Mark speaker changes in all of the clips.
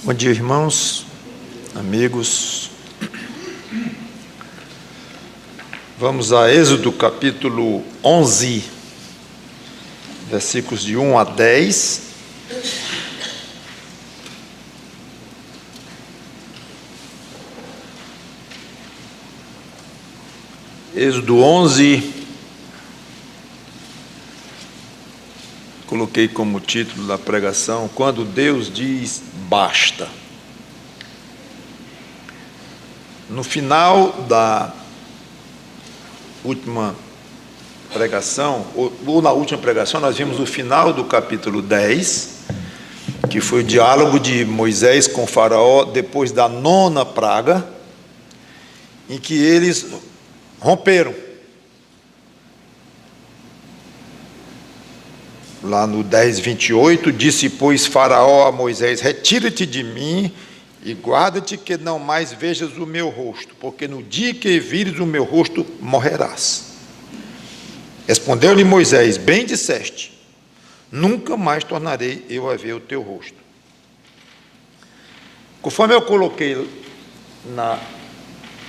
Speaker 1: Bom dia, irmãos, amigos. Vamos a Êxodo capítulo 11, versículos de 1 a 10. Êxodo 11, coloquei como título da pregação: Quando Deus diz basta. No final da última pregação, ou na última pregação, nós vimos o final do capítulo 10, que foi o diálogo de Moisés com Faraó depois da 9ª praga, em que eles romperam. Lá no 10:28, disse, pois, Faraó a Moisés: retira-te de mim e guarda-te que não mais vejas o meu rosto, porque no dia que vires o meu rosto, morrerás. Respondeu-lhe Moisés: bem disseste, nunca mais tornarei eu a ver o teu rosto. Conforme eu coloquei na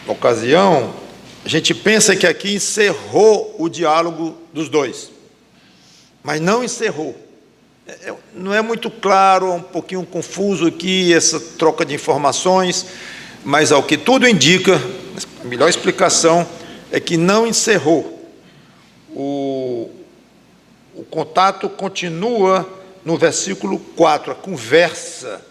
Speaker 1: ocasião, a gente pensa que aqui encerrou o diálogo dos dois, mas não encerrou. Não é muito claro, é um pouquinho confuso aqui essa troca de informações, mas ao que tudo indica, a melhor explicação é que não encerrou. O contato continua no versículo 4, a conversa,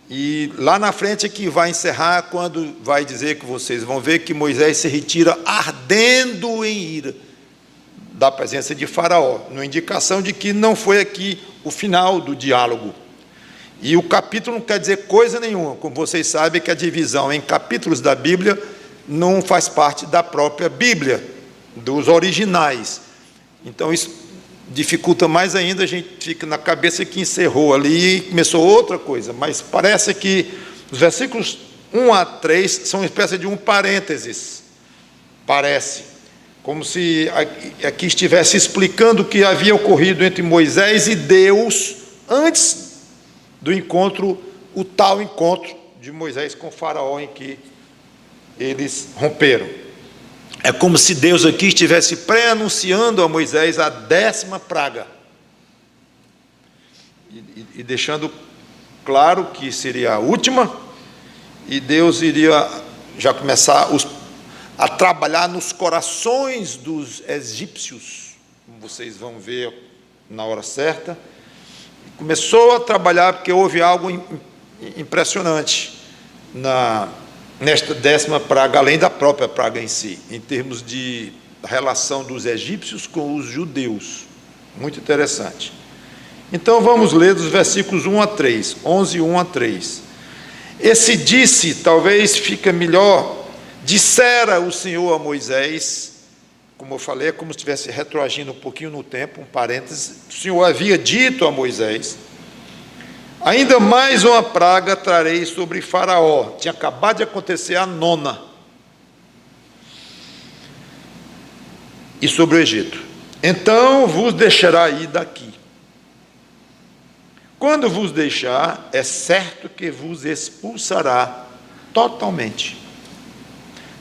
Speaker 1: e lá na frente é que vai encerrar, quando vai dizer, que vocês vão ver, que Moisés se retira ardendo em ira da presença de Faraó, numa indicação de que não foi aqui o final do diálogo. E o capítulo não quer dizer coisa nenhuma, como vocês sabem que a divisão em capítulos da Bíblia não faz parte da própria Bíblia, dos originais. Então isso dificulta mais ainda, a gente fica na cabeça que encerrou ali e começou outra coisa, mas parece que os versículos 1 a 3 são uma espécie de um parênteses, parece, como se aqui estivesse explicando o que havia ocorrido entre Moisés e Deus antes do encontro, o tal encontro de Moisés com Faraó, em que eles romperam. É como se Deus aqui estivesse pré-anunciando a Moisés a 10ª praga, e deixando claro que seria a última, e Deus iria já começar a trabalhar nos corações dos egípcios, como vocês vão ver na hora certa. Começou a trabalhar porque houve algo impressionante nesta 10ª praga, além da própria praga em si, em termos de relação dos egípcios com os judeus. Muito interessante. Então vamos ler dos versículos 1 a 3, 11, 1 a 3. Esse disse, talvez fica melhor, dissera o Senhor a Moisés, como eu falei, é como se estivesse retroagindo um pouquinho no tempo, um parêntese. O Senhor havia dito a Moisés: ainda mais uma praga trarei sobre Faraó. Tinha acabado de acontecer a 9ª. E sobre o Egito. Então vos deixará ir daqui. Quando vos deixar, é certo que vos expulsará totalmente.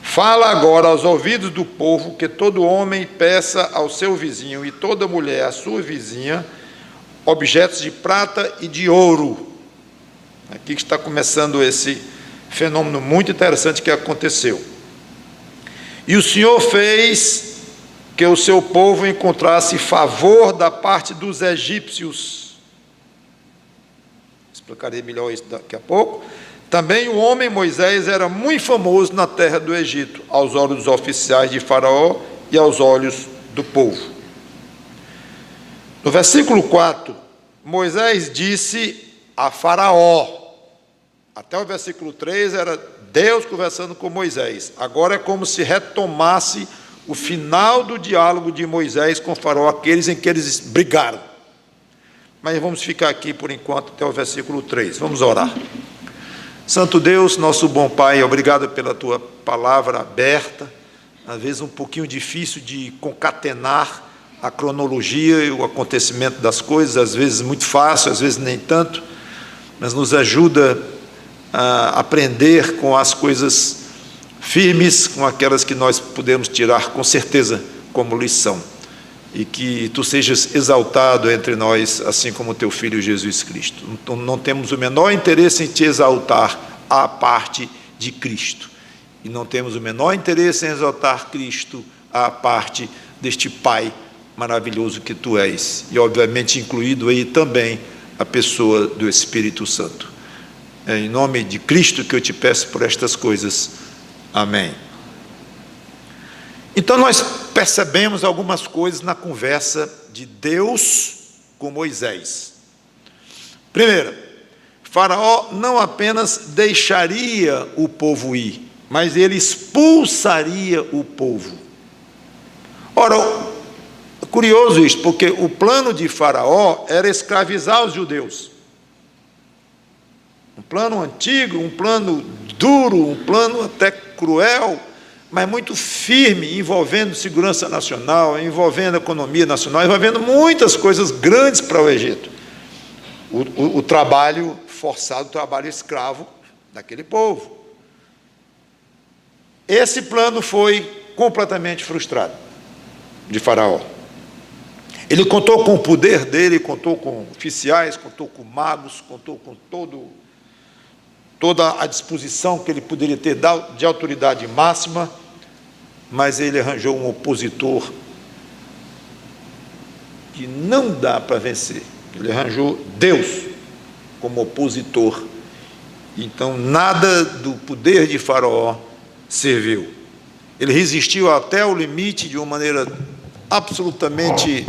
Speaker 1: Fala agora aos ouvidos do povo que todo homem peça ao seu vizinho e toda mulher à sua vizinha objetos de prata e de ouro. Aqui que está começando esse fenômeno muito interessante que aconteceu. E o Senhor fez que o seu povo encontrasse favor da parte dos egípcios. Explicarei melhor isso daqui a pouco. Também o homem Moisés era muito famoso na terra do Egito, aos olhos dos oficiais de Faraó e aos olhos do povo. No versículo 4, Moisés disse a Faraó. Até o versículo 3 era Deus conversando com Moisés. Agora é como se retomasse o final do diálogo de Moisés com Faraó, aqueles em que eles brigaram. Mas vamos ficar aqui por enquanto até o versículo 3. Vamos orar. Santo Deus, nosso bom Pai, obrigado pela Tua palavra aberta, às vezes um pouquinho difícil de concatenar a cronologia e o acontecimento das coisas, às vezes muito fácil, às vezes nem tanto, mas nos ajuda aprender com as coisas firmes, com aquelas que nós podemos tirar com certeza como lição. E que tu sejas exaltado entre nós, assim como teu Filho Jesus Cristo. Então, não temos o menor interesse em te exaltar à parte de Cristo. E não temos o menor interesse em exaltar Cristo à parte deste Pai maravilhoso que tu és. E, obviamente, incluído aí também a pessoa do Espírito Santo. É em nome de Cristo que eu te peço por estas coisas. Amém. Então, nós percebemos algumas coisas na conversa de Deus com Moisés. Primeiro, Faraó não apenas deixaria o povo ir, mas ele expulsaria o povo. Ora, é curioso isso, porque o plano de Faraó era escravizar os judeus. Um plano antigo, um plano duro, um plano até cruel, mas muito firme, envolvendo segurança nacional, envolvendo economia nacional, envolvendo muitas coisas grandes para o Egito. O trabalho forçado, o trabalho escravo daquele povo. Esse plano foi completamente frustrado de Faraó. Ele contou com o poder dele, contou com oficiais, contou com magos, contou com toda a disposição que ele poderia ter de autoridade máxima, mas ele arranjou um opositor que não dá para vencer. Ele arranjou Deus como opositor. Então, nada do poder de Faraó serviu. Ele resistiu até o limite de uma maneira absolutamente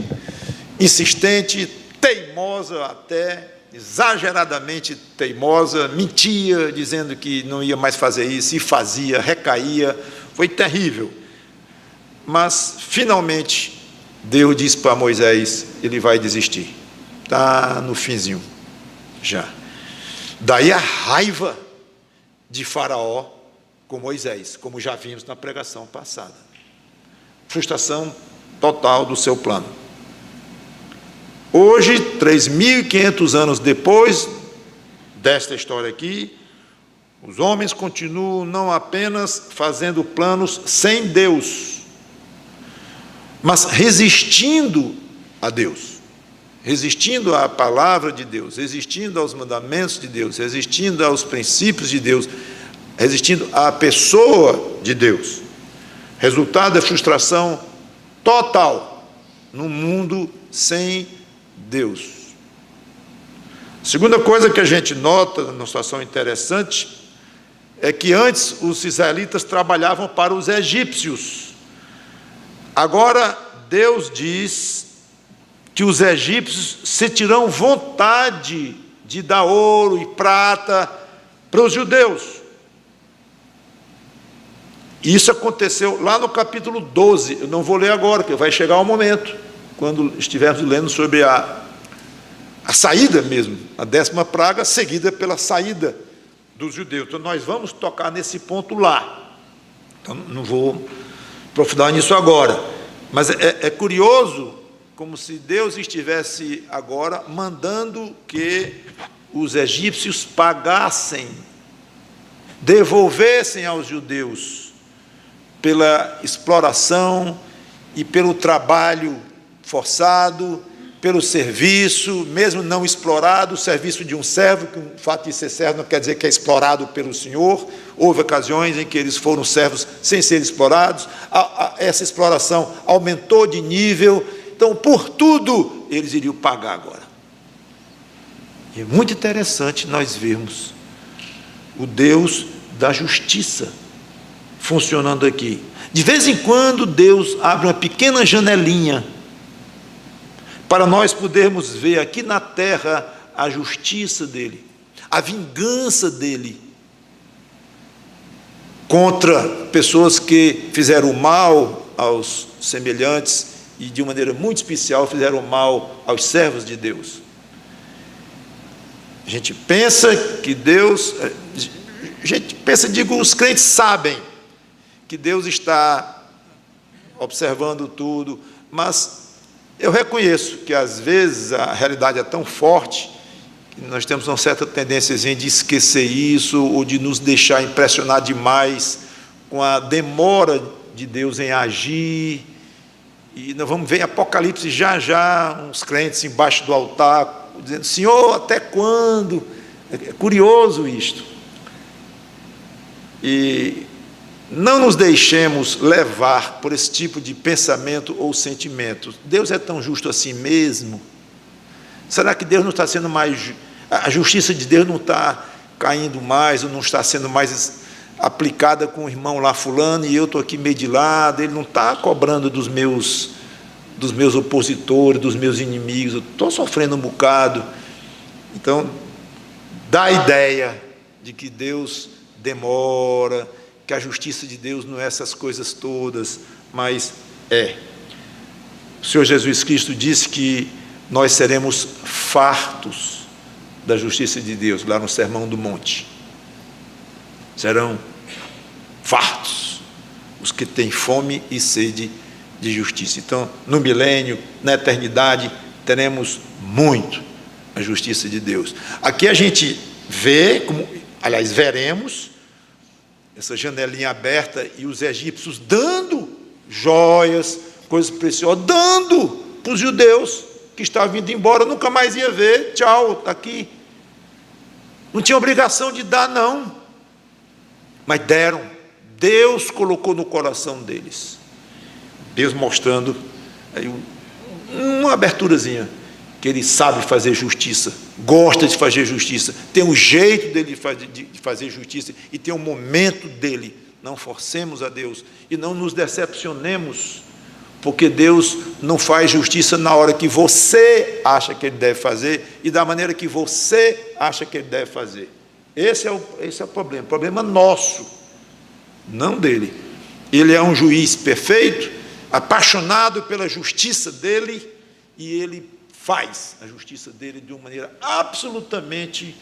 Speaker 1: insistente, teimosa até, exageradamente teimosa, mentia, dizendo que não ia mais fazer isso, e fazia, recaía, foi terrível. Mas, finalmente, Deus disse para Moisés, ele vai desistir. Está no finzinho, já. Daí a raiva de Faraó com Moisés, como já vimos na pregação passada. Frustração total do seu plano. Hoje, 3.500 anos depois desta história aqui, os homens continuam não apenas fazendo planos sem Deus, mas resistindo a Deus, resistindo à palavra de Deus, resistindo aos mandamentos de Deus, resistindo aos princípios de Deus, resistindo à pessoa de Deus. Resultado é frustração total no mundo sem Deus. Segunda coisa que a gente nota, numa situação interessante, é que antes os israelitas trabalhavam para os egípcios. Agora Deus diz que os egípcios sentirão vontade de dar ouro e prata para os judeus. Isso aconteceu lá no capítulo 12, eu não vou ler agora, porque vai chegar o momento, quando estivermos lendo sobre a saída mesmo, a 10ª praga, seguida pela saída dos judeus. Então nós vamos tocar nesse ponto lá. Então não vou aprofundar nisso agora. Mas é curioso, como se Deus estivesse agora mandando que os egípcios pagassem, devolvessem aos judeus pela exploração e pelo trabalho forçado, pelo serviço, mesmo não explorado, o serviço de um servo, que o fato de ser servo não quer dizer que é explorado pelo Senhor. Houve ocasiões em que eles foram servos sem ser explorados, essa exploração aumentou de nível, então por tudo eles iriam pagar agora. E é muito interessante nós vermos o Deus da justiça funcionando aqui. De vez em quando Deus abre uma pequena janelinha para nós podermos ver aqui na terra a justiça dele, a vingança dele contra pessoas que fizeram mal aos semelhantes e de maneira muito especial fizeram mal aos servos de Deus. A gente pensa que Deus, digo, os crentes sabem que Deus está observando tudo, mas eu reconheço que às vezes a realidade é tão forte Nós temos uma certa tendência de esquecer isso, ou de nos deixar impressionar demais com a demora de Deus em agir. E nós vamos ver em Apocalipse já, uns crentes embaixo do altar, dizendo: Senhor, até quando? É curioso isto. E não nos deixemos levar por esse tipo de pensamento ou sentimento. Deus é tão justo assim mesmo? Será que Deus não está sendo mais... A justiça de Deus não está caindo mais, ou não está sendo mais aplicada com o irmão lá fulano, e eu estou aqui meio de lado, ele não está cobrando dos meus opositores, dos meus inimigos, eu estou sofrendo um bocado. Então, dá a ideia de que Deus demora, que a justiça de Deus não é essas coisas todas, mas é. O Senhor Jesus Cristo disse que nós seremos fartos da justiça de Deus, lá no Sermão do Monte. Serão fartos os que têm fome e sede de justiça. Então, no milênio, na eternidade, teremos muito a justiça de Deus. Aqui a gente vê, aliás, veremos essa janelinha aberta e os egípcios dando joias, coisas preciosas, dando para os judeus que estavam vindo embora, nunca mais ia ver, tchau, está aqui. Não tinha obrigação de dar, não, mas deram. Deus colocou no coração deles, Deus mostrando aí uma aberturazinha, que Ele sabe fazer justiça, gosta de fazer justiça, tem um jeito dele de fazer justiça, e tem um momento dele. Não forcemos a Deus, e não nos decepcionemos, porque Deus não faz justiça na hora que você acha que Ele deve fazer, e da maneira que você acha que Ele deve fazer. Esse é o problema nosso, não dele. Ele é um juiz perfeito, apaixonado pela justiça dele, e Ele faz a justiça dele de uma maneira absolutamente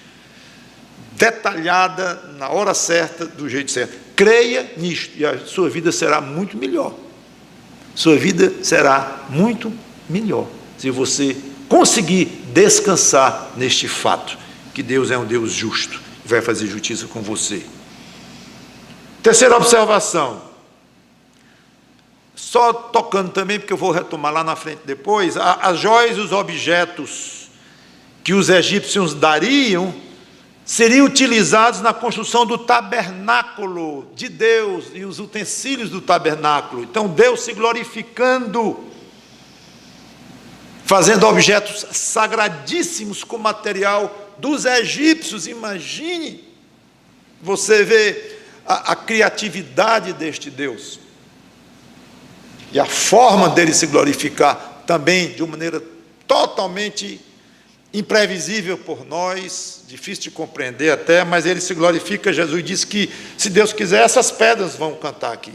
Speaker 1: detalhada, na hora certa, do jeito certo. Creia nisto, e a sua vida será muito melhor. Sua vida será muito melhor, se você conseguir descansar neste fato, que Deus é um Deus justo, e vai fazer justiça com você. Terceira observação, só tocando também, porque eu vou retomar lá na frente depois, as joias e os objetos que os egípcios dariam seriam utilizados na construção do tabernáculo de Deus e os utensílios do tabernáculo. Então, Deus se glorificando, fazendo objetos sagradíssimos com material dos egípcios. Imagine, você vê a criatividade deste Deus e a forma dele se glorificar também de uma maneira totalmente imprevisível por nós, difícil de compreender até, mas ele se glorifica. Jesus disse que, se Deus quiser, essas pedras vão cantar aqui.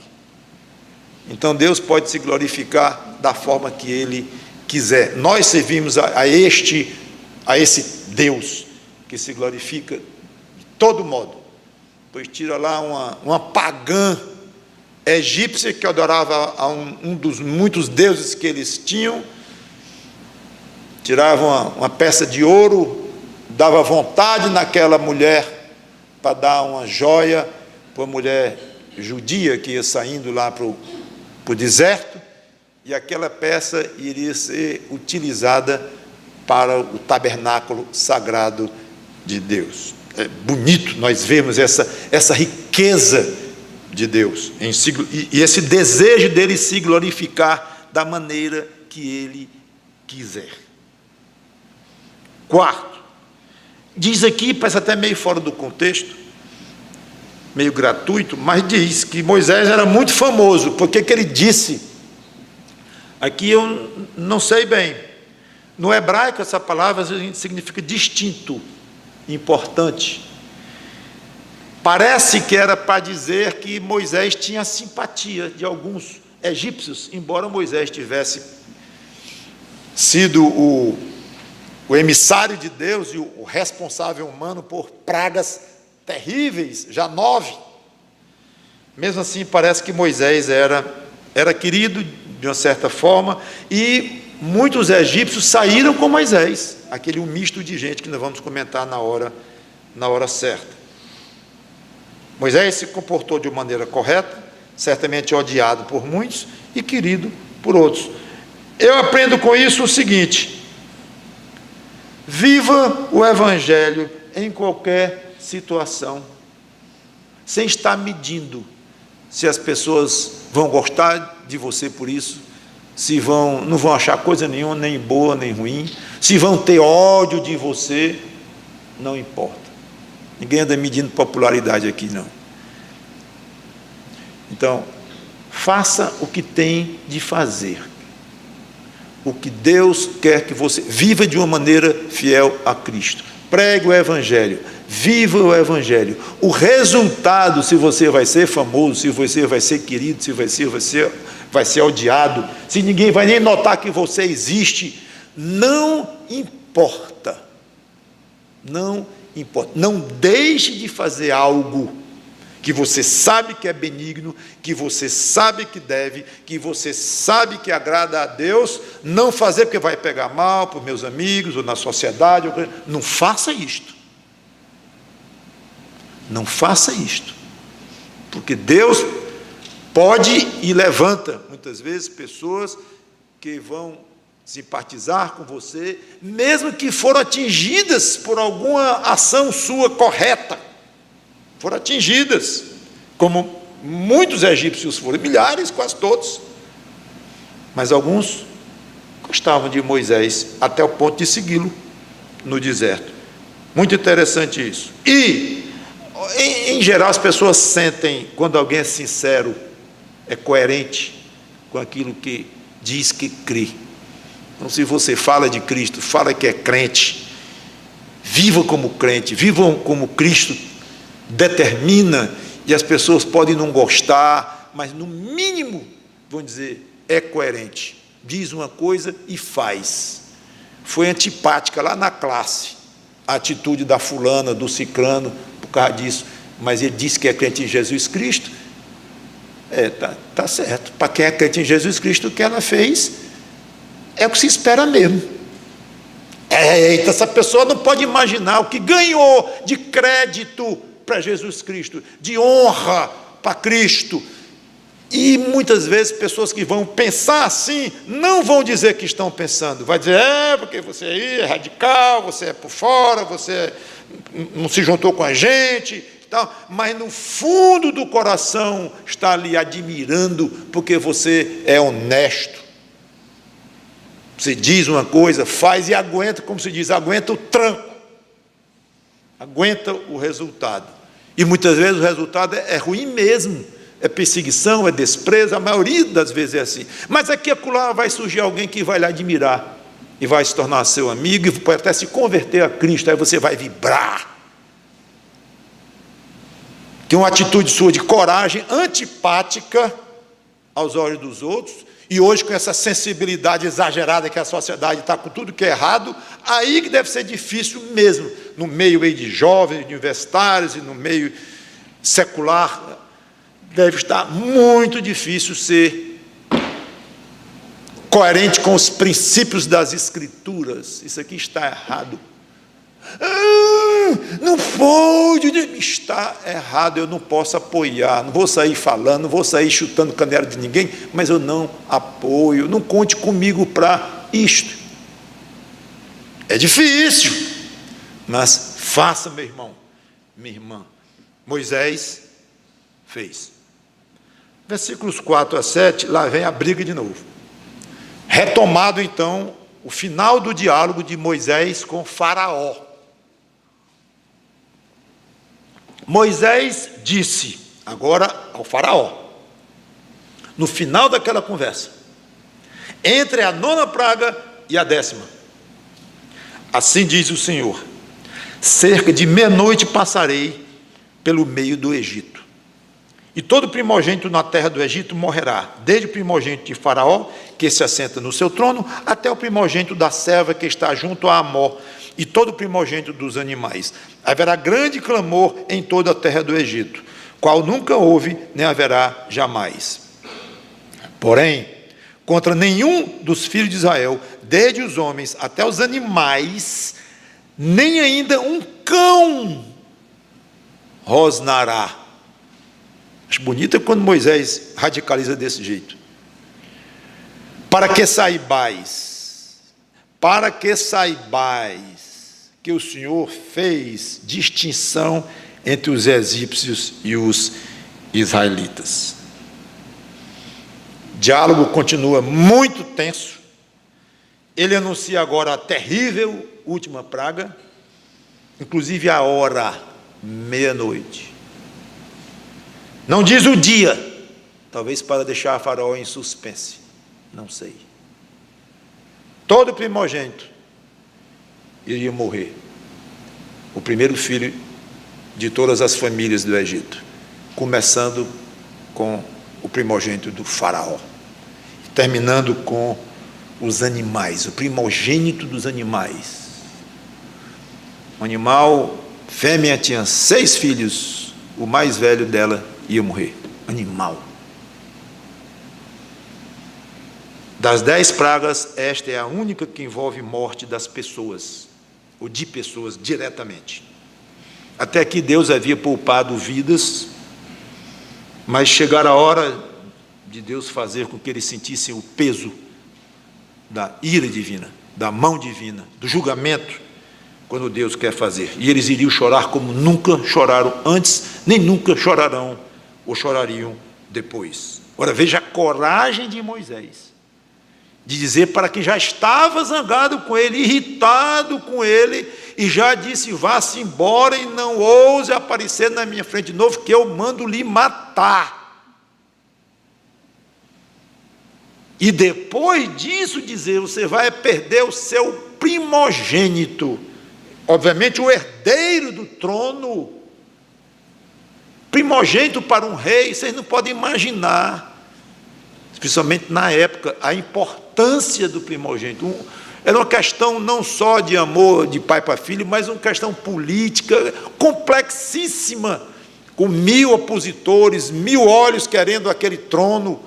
Speaker 1: Então Deus pode se glorificar da forma que Ele quiser. Nós servimos a esse Deus que se glorifica de todo modo, pois tira lá uma pagã egípcia que adorava a um dos muitos deuses que eles tinham, tirava uma peça de ouro, dava vontade naquela mulher para dar uma joia para a mulher judia que ia saindo lá para o deserto, e aquela peça iria ser utilizada para o tabernáculo sagrado de Deus. É bonito nós vemos essa riqueza de Deus, e esse desejo dele se glorificar da maneira que ele quiser. Quarto, diz aqui, parece até meio fora do contexto, meio gratuito, mas diz que Moisés era muito famoso. Por que ele disse? Aqui eu não sei bem. No hebraico essa palavra significa distinto, importante. Parece que era para dizer que Moisés tinha simpatia de alguns egípcios, embora Moisés tivesse sido o emissário de Deus e o responsável humano por pragas terríveis, já 9. Mesmo assim, parece que Moisés era querido de uma certa forma, e muitos egípcios saíram com Moisés, aquele misto de gente que nós vamos comentar na hora certa. Moisés se comportou de maneira correta, certamente odiado por muitos e querido por outros. Eu aprendo com isso o seguinte: viva o Evangelho em qualquer situação, sem estar medindo se as pessoas vão gostar de você por isso, se não vão achar coisa nenhuma, nem boa nem ruim, se vão ter ódio de você, não importa. Ninguém anda medindo popularidade aqui, não. Então, faça o que tem de fazer, o que Deus quer que você viva de uma maneira fiel a Cristo. Pregue o Evangelho, viva o Evangelho. O resultado, se você vai ser famoso, se você vai ser querido, se vai ser odiado, se ninguém vai nem notar que você existe, não importa. Não importa. Não deixe de fazer algo que você sabe que é benigno, que você sabe que deve, que você sabe que agrada a Deus, não fazer porque vai pegar mal para os meus amigos, ou na sociedade, não faça isto. Não faça isto, porque Deus pode e levanta, muitas vezes, pessoas que vão simpatizar com você, mesmo que foram atingidas por alguma ação sua correta, foram atingidas, como muitos egípcios foram, milhares, quase todos, mas alguns gostavam de Moisés, até o ponto de segui-lo no deserto. Muito interessante isso. E, em geral, as pessoas sentem, quando alguém é sincero, é coerente com aquilo que diz que crê. Então, se você fala de Cristo, fala que é crente, viva como crente, viva como Cristo determina, e as pessoas podem não gostar, mas no mínimo, vão dizer, é coerente, diz uma coisa e faz. Foi antipática lá na classe, a atitude da fulana, do cicrano, por causa disso, mas ele disse que é crente em Jesus Cristo, tá certo, para quem é crente em Jesus Cristo, o que ela fez é o que se espera mesmo. Eita, essa pessoa não pode imaginar o que ganhou de crédito para Jesus Cristo, de honra para Cristo. E muitas vezes pessoas que vão pensar assim, não vão dizer que estão pensando, vai dizer, porque você aí é radical, você é por fora, você não se juntou com a gente, tal, mas no fundo do coração está ali admirando, porque você é honesto. Você diz uma coisa, faz e aguenta, como se diz, aguenta o tranco, aguenta o resultado. E muitas vezes o resultado é ruim mesmo, é perseguição, é desprezo, a maioria das vezes é assim. Mas aqui e acolá vai surgir alguém que vai lhe admirar, e vai se tornar seu amigo, e pode até se converter a Cristo, aí você vai vibrar. Que uma atitude sua de coragem antipática aos olhos dos outros, e hoje com essa sensibilidade exagerada que a sociedade está com tudo que é errado, aí que deve ser difícil mesmo, no meio aí de jovens, universitários e no meio secular, deve estar muito difícil ser coerente com os princípios das Escrituras. Isso aqui está errado. Não pode, está errado, eu não posso apoiar, não vou sair falando, não vou sair chutando canela de ninguém, mas eu não apoio, não conte comigo para isto. É difícil, mas faça, meu irmão, minha irmã. Moisés fez. Versículos 4 a 7, lá vem a briga de novo. Retomado então o final do diálogo de Moisés com Faraó. Moisés disse, agora ao Faraó, no final daquela conversa, entre a 9ª praga e a 10ª, assim diz o Senhor, cerca de meia-noite passarei pelo meio do Egito, e todo primogênito na terra do Egito morrerá, desde o primogênito de Faraó, que se assenta no seu trono, até o primogênito da serva que está junto a Amor, e todo primogênito dos animais. Haverá grande clamor em toda a terra do Egito, qual nunca houve, nem haverá jamais. Porém, contra nenhum dos filhos de Israel, desde os homens até os animais, nem ainda um cão rosnará. Acho bonito quando Moisés radicaliza desse jeito. Para que saibais que o Senhor fez distinção entre os egípcios e os israelitas. O diálogo continua muito tenso. Ele anuncia agora a terrível última praga, inclusive a hora, meia-noite. Não diz o dia, talvez para deixar a Faraó em suspense, não sei. Todo primogênito iria morrer, o primeiro filho de todas as famílias do Egito, começando com o primogênito do Faraó, terminando com os animais, o primogênito dos animais. O animal, fêmea, tinha 6 filhos, o mais velho dela ia morrer. Animal. Das 10 pragas, esta é a única que envolve morte das pessoas, ou de pessoas diretamente. Até aqui Deus havia poupado vidas, mas chegara a hora de Deus fazer com que eles sentissem o peso da ira divina, da mão divina, do julgamento, quando Deus quer fazer. E eles iriam chorar como nunca choraram antes, nem nunca chorarão, ou chorariam depois. Ora, veja a coragem de Moisés, de dizer para quem já estava zangado com ele, irritado com ele, e já disse: vá-se embora e não ouse aparecer na minha frente de novo, que eu mando lhe matar. E depois disso dizer: você vai perder o seu primogênito, obviamente o herdeiro do trono, primogênito para um rei. Vocês não podem imaginar, especialmente na época, a importância do primogênito. Era uma questão não só de amor de pai para filho, mas uma questão política complexíssima, com 1000 opositores, 1000 olhos querendo aquele trono.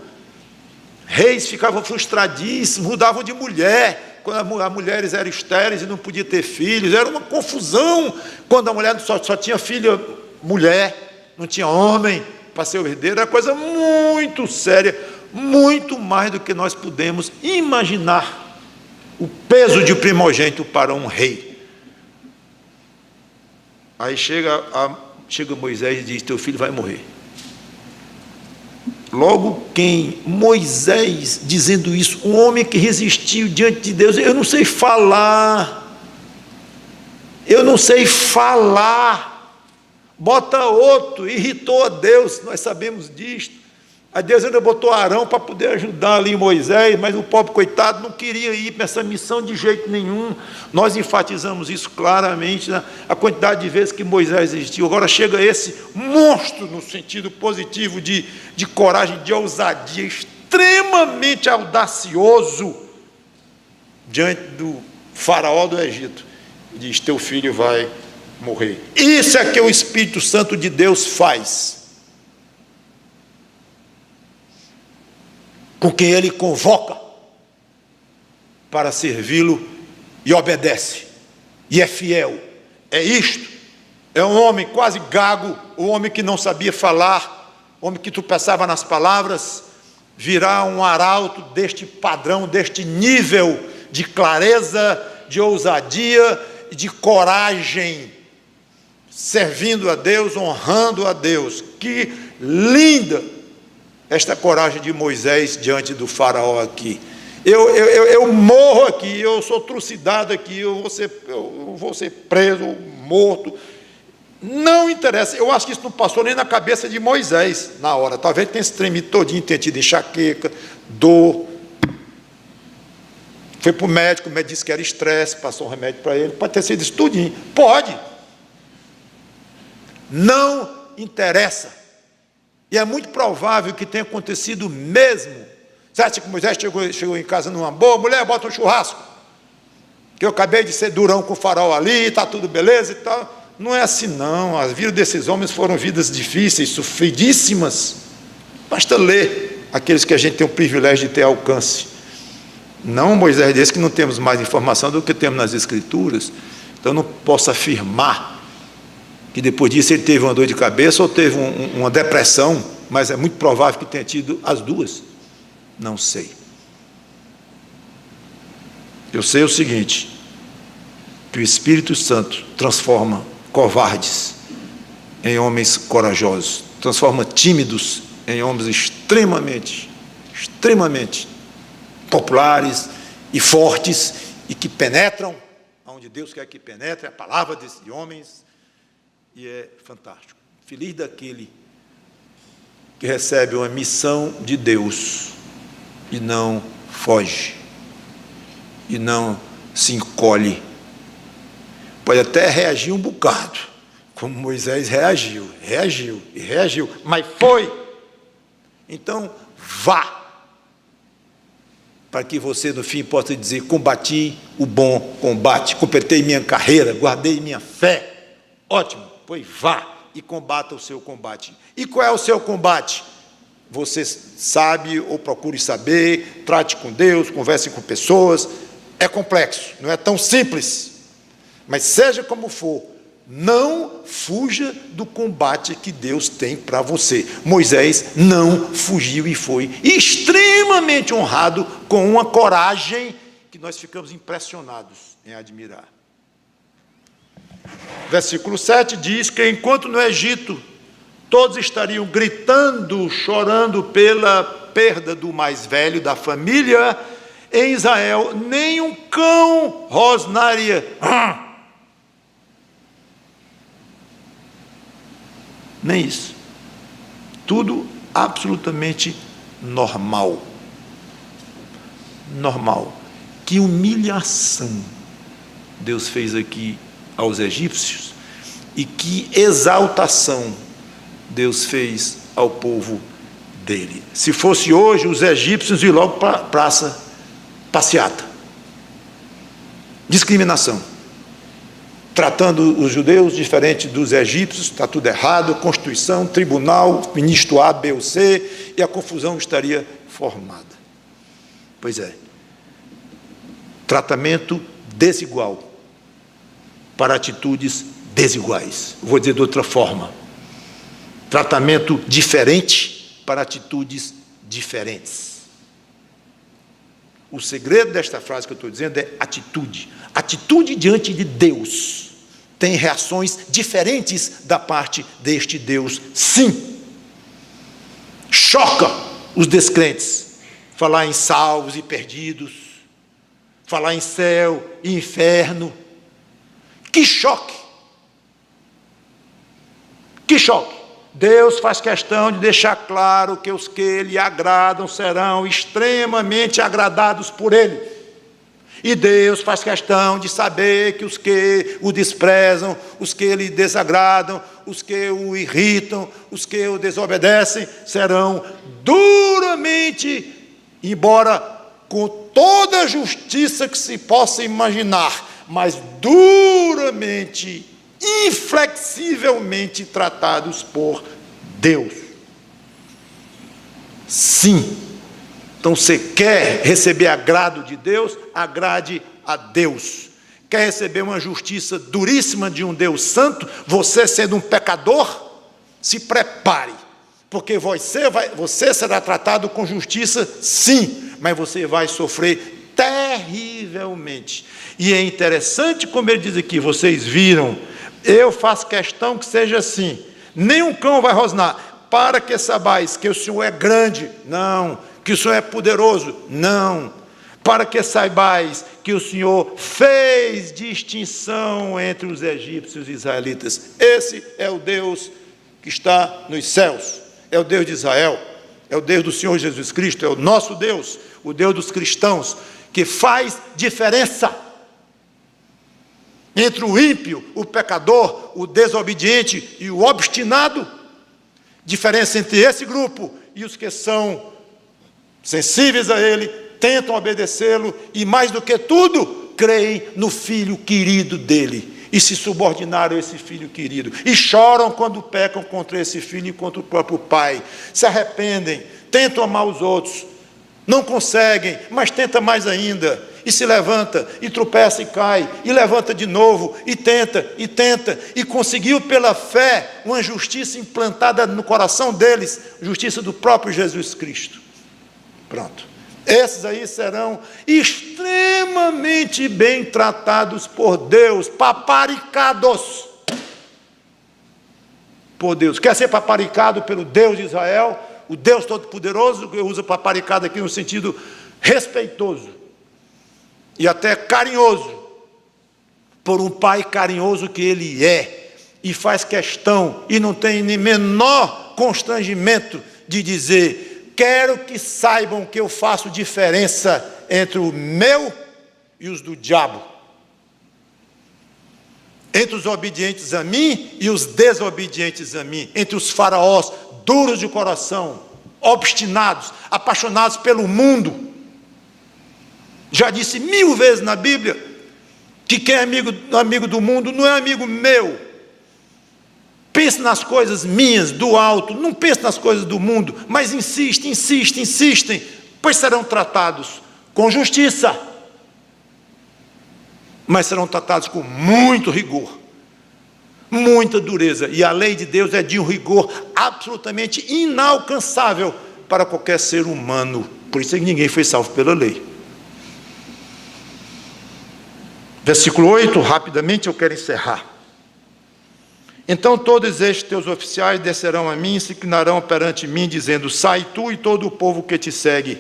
Speaker 1: Reis ficavam frustradíssimos, mudavam de mulher, quando as mulheres eram estéreis e não podiam ter filhos. Era uma confusão quando a mulher só tinha filha mulher, não tinha homem para ser o herdeiro. Era coisa muito séria, muito mais do que nós podemos imaginar, o peso de primogênito para um rei. Aí chega Moisés e diz: teu filho vai morrer. Logo quem? Moisés dizendo isso, um homem que resistiu diante de Deus. Eu não sei falar, bota outro, irritou a Deus, nós sabemos disto. A Deus ainda botou Arão para poder ajudar ali Moisés, mas o pobre coitado não queria ir para essa missão de jeito nenhum. Nós enfatizamos isso claramente, né? A quantidade de vezes que Moisés existiu. Agora chega esse monstro, no sentido positivo, de coragem, de ousadia, extremamente audacioso, diante do Faraó do Egito, e diz: teu filho vai morrer. Isso é que o Espírito Santo de Deus faz com quem ele convoca para servi-lo e obedece, e é fiel. É isto, é um homem quase gago, um homem que não sabia falar, um homem que tropeçava nas palavras, virá um arauto deste padrão, deste nível de clareza, de ousadia e de coragem, servindo a Deus, honrando a Deus. Que linda esta coragem de Moisés diante do Faraó aqui. Eu morro aqui, eu sou trucidado aqui, eu vou ser preso, morto. Não interessa. Eu acho que isso não passou nem na cabeça de Moisés na hora. Talvez tenha se tremido todinho, tenha tido enxaqueca, dor. Foi para o médico disse que era estresse, passou um remédio para ele. Pode ter sido isso tudinho. Pode. Não interessa. E é muito provável que tenha acontecido mesmo. Você acha que Moisés chegou em casa numa boa? Mulher, bota um churrasco, que eu acabei de ser durão com o Faraó ali, está tudo beleza e tal. Não é assim não. As vidas desses homens foram vidas difíceis, sofridíssimas. Basta ler aqueles que a gente tem o privilégio de ter alcance. Não, Moisés disse que não temos mais informação do que temos nas Escrituras, então eu não posso afirmar que depois disso ele teve uma dor de cabeça ou teve uma depressão, mas é muito provável que tenha tido as duas. Não sei. Eu sei o seguinte, que o Espírito Santo transforma covardes em homens corajosos, transforma tímidos em homens extremamente populares e fortes, e que penetram onde Deus quer que penetre a palavra desses homens, e é fantástico. Feliz daquele que recebe uma missão de Deus e não foge, e não se encolhe. Pode até reagir um bocado, como Moisés reagiu, mas foi. Então, vá, para que você, no fim, possa dizer: combati o bom combate, completei minha carreira, guardei minha fé. Ótimo, pois vá e combata o seu combate. E qual é o seu combate? Você sabe ou procure saber, trate com Deus, converse com pessoas. É complexo, não é tão simples. Mas seja como for, não fuja do combate que Deus tem para você. Moisés não fugiu e foi extremamente honrado, com uma coragem que nós ficamos impressionados em admirar. Versículo 7 diz que enquanto no Egito todos estariam gritando, chorando pela perda do mais velho da família, em Israel nem um cão rosnaria. Nem isso. Tudo absolutamente normal. Normal. Que humilhação Deus fez aqui aos egípcios, e que exaltação Deus fez ao povo dele. Se fosse hoje, os egípcios iam logo para a praça, passeata. Discriminação. Tratando os judeus diferente dos egípcios, está tudo errado, Constituição, tribunal, ministro A, B ou C, e a confusão estaria formada. Pois é. Tratamento desigual para atitudes desiguais. Vou dizer de outra forma. Tratamento diferente para atitudes diferentes. O segredo desta frase que eu estou dizendo é atitude. Atitude diante de Deus tem reações diferentes da parte deste Deus, sim. Choca os descrentes falar em salvos e perdidos, falar em céu e inferno. Que choque! Que choque! Deus faz questão de deixar claro que os que lhe agradam serão extremamente agradados por ele. E Deus faz questão de saber que os que o desprezam, os que lhe desagradam, os que o irritam, os que o desobedecem, serão duramente, embora com toda a justiça que se possa imaginar, mas duramente, inflexivelmente tratados por Deus. Sim. Então, você quer receber agrado de Deus? Agrade a Deus. Quer receber uma justiça duríssima de um Deus santo? Você, sendo um pecador, se prepare, porque você será tratado com justiça, sim, mas você vai sofrer terrivelmente. E é interessante como ele diz aqui, vocês viram, eu faço questão que seja assim, nenhum cão vai rosnar, para que saibais que o Senhor é grande, não, que o Senhor é poderoso, não, para que saibais que o Senhor fez distinção entre os egípcios e os israelitas. Esse é o Deus que está nos céus, é o Deus de Israel, é o Deus do Senhor Jesus Cristo, é o nosso Deus, o Deus dos cristãos, que faz diferença entre o ímpio, o pecador, o desobediente e o obstinado, diferença entre esse grupo e os que são sensíveis a ele, tentam obedecê-lo e, mais do que tudo, creem no Filho querido dele e se subordinaram a esse Filho querido e choram quando pecam contra esse Filho e contra o próprio Pai, se arrependem, tentam amar os outros, Não conseguem, mas tenta mais ainda, e se levanta, e tropeça e cai, e levanta de novo, e tenta, e conseguiu pela fé uma justiça implantada no coração deles, justiça do próprio Jesus Cristo. Pronto. Esses aí serão extremamente bem tratados por Deus, paparicados por Deus. Quer ser paparicado pelo Deus de Israel? O Deus Todo-Poderoso, eu uso paparicado aqui no sentido respeitoso e até carinhoso, por um pai carinhoso que ele é, e faz questão, e não tem nem menor constrangimento de dizer: quero que saibam que eu faço diferença entre o meu e os do diabo, entre os obedientes a mim e os desobedientes a mim, entre os faraós duros de coração, obstinados, apaixonados pelo mundo. Já disse 1000 vezes na Bíblia que quem é amigo do mundo não é amigo meu. Pense nas coisas minhas, do alto, não pense nas coisas do mundo, mas insistem, pois serão tratados com justiça, mas serão tratados com muito rigor, muita dureza, e a lei de Deus é de um rigor absolutamente inalcançável para qualquer ser humano. Por isso é que ninguém foi salvo pela lei. Versículo 8, rapidamente eu quero encerrar. Então todos estes teus oficiais descerão a mim e se inclinarão perante mim, dizendo: sai tu e todo o povo que te segue.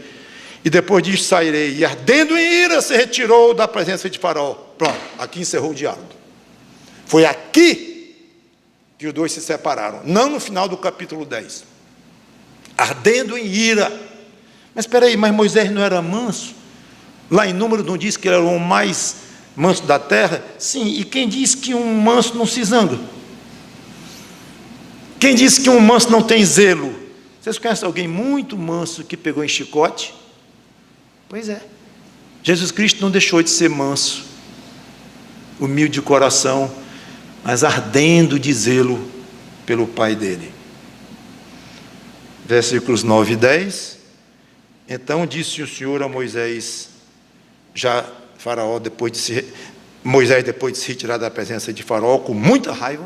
Speaker 1: E depois disso sairei. E ardendo em ira se retirou da presença de Faraó. Pronto, aqui encerrou o diálogo. Foi aqui que os dois se separaram, não no final do capítulo 10. Ardendo em ira. Mas espera aí, mas Moisés não era manso? Lá em Número não diz que ele era o mais manso da terra? Sim, e quem diz que um manso não se zanga? Quem diz que um manso não tem zelo? Vocês conhecem alguém muito manso que pegou em chicote? Pois é. Jesus Cristo não deixou de ser manso, humilde de coração, mas ardendo de zelo pelo Pai dele. Versículos 9 e 10. Então disse o Senhor a Moisés, Moisés, depois de se retirar da presença de Faraó, com muita raiva,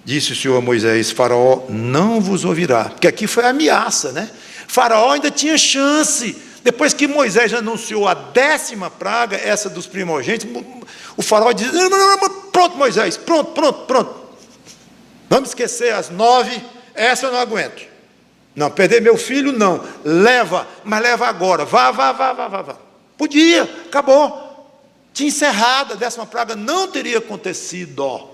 Speaker 1: disse o Senhor a Moisés: Faraó não vos ouvirá. Porque aqui foi a ameaça, né? Faraó ainda tinha chance. Depois que Moisés anunciou a 10ª praga, essa dos primogênitos, o faraó diz: pronto, Moisés, pronto. Vamos esquecer as 9, essa eu não aguento. Não, perder meu filho não. Leva, mas leva agora. Vá. Podia, acabou. Tinha encerrado, a 10ª praga não teria acontecido.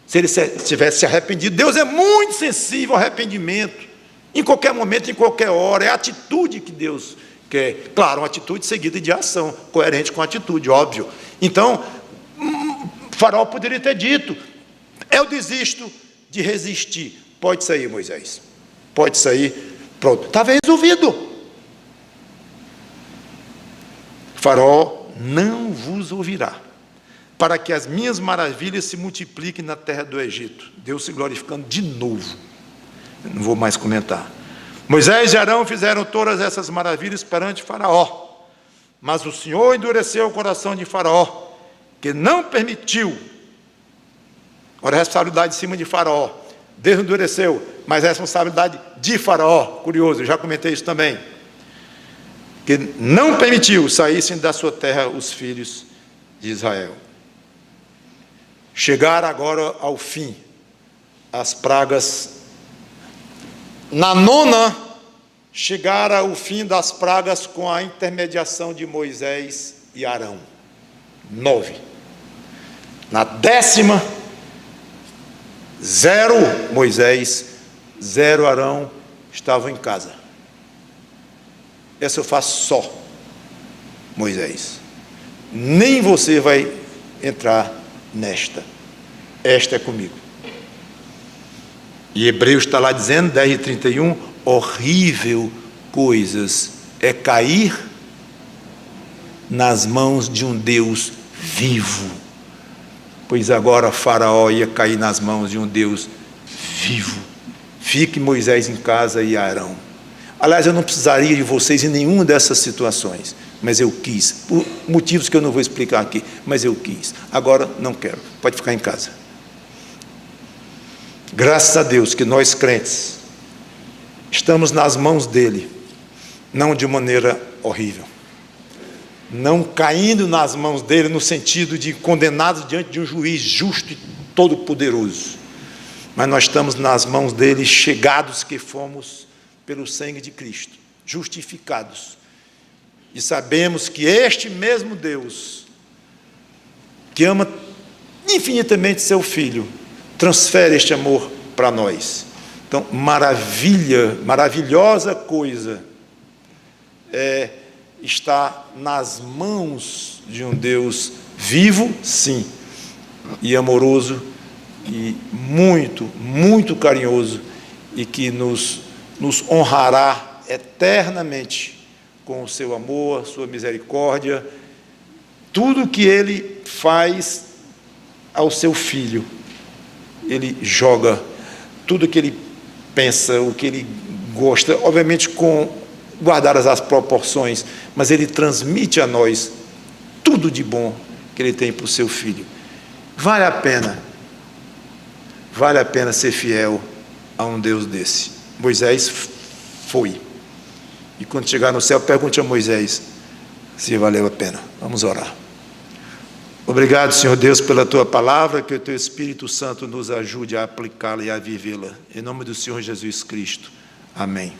Speaker 1: Se ele tivesse se arrependido. Deus é muito sensível ao arrependimento, em qualquer momento, em qualquer hora. É a atitude que Deus quer. Claro, uma atitude seguida de ação, coerente com a atitude, óbvio. Então, Faraó poderia ter dito: eu desisto de resistir. Pode sair, Moisés. Pode sair. Pronto, estava resolvido. Faraó não vos ouvirá, para que as minhas maravilhas se multipliquem na terra do Egito. Deus se glorificando de novo. Eu não vou mais comentar. Moisés e Arão fizeram todas essas maravilhas perante Faraó, mas o Senhor endureceu o coração de Faraó, que não permitiu. Olha a responsabilidade em cima de Faraó. Deus endureceu, mas a responsabilidade de Faraó, curioso, eu já comentei isso também, que não permitiu saíssem da sua terra os filhos de Israel. Chegar agora ao fim, as pragas. Na 9ª, chegara o fim das pragas com a intermediação de Moisés e Arão. 9. Na 10ª, 0 Moisés, 0 Arão estavam em casa. Essa eu faço só, Moisés. Nem você vai entrar nesta. Esta é comigo. E Hebreus está lá dizendo, 10:31, horrível coisas é cair nas mãos de um Deus vivo. Pois agora Faraó ia cair nas mãos de um Deus vivo. Fique Moisés em casa e Arão. Aliás, eu não precisaria de vocês em nenhuma dessas situações, mas eu quis, por motivos que eu não vou explicar aqui, mas eu quis. Agora não quero, pode ficar em casa. Graças a Deus que nós crentes estamos nas mãos dele, não de maneira horrível, não caindo nas mãos dele no sentido de condenados diante de um juiz justo e todo-poderoso, mas nós estamos nas mãos dele, chegados que fomos pelo sangue de Cristo, justificados, e sabemos que este mesmo Deus, que ama infinitamente seu Filho, transfere este amor para nós. Então, maravilhosa coisa é estar nas mãos de um Deus vivo, sim, e amoroso, e muito, muito carinhoso, e que nos honrará eternamente com o seu amor, sua misericórdia, tudo que ele faz ao seu Filho, ele joga tudo que ele pensa, o que ele gosta, obviamente com guardadas as proporções, mas ele transmite a nós tudo de bom que ele tem para o seu Filho. Vale a pena ser fiel a um Deus desse. Moisés foi, e quando chegar no céu, pergunte a Moisés se valeu a pena. Vamos orar. Obrigado, Senhor Deus, pela Tua palavra, que o Teu Espírito Santo nos ajude a aplicá-la e a vivê-la. Em nome do Senhor Jesus Cristo. Amém.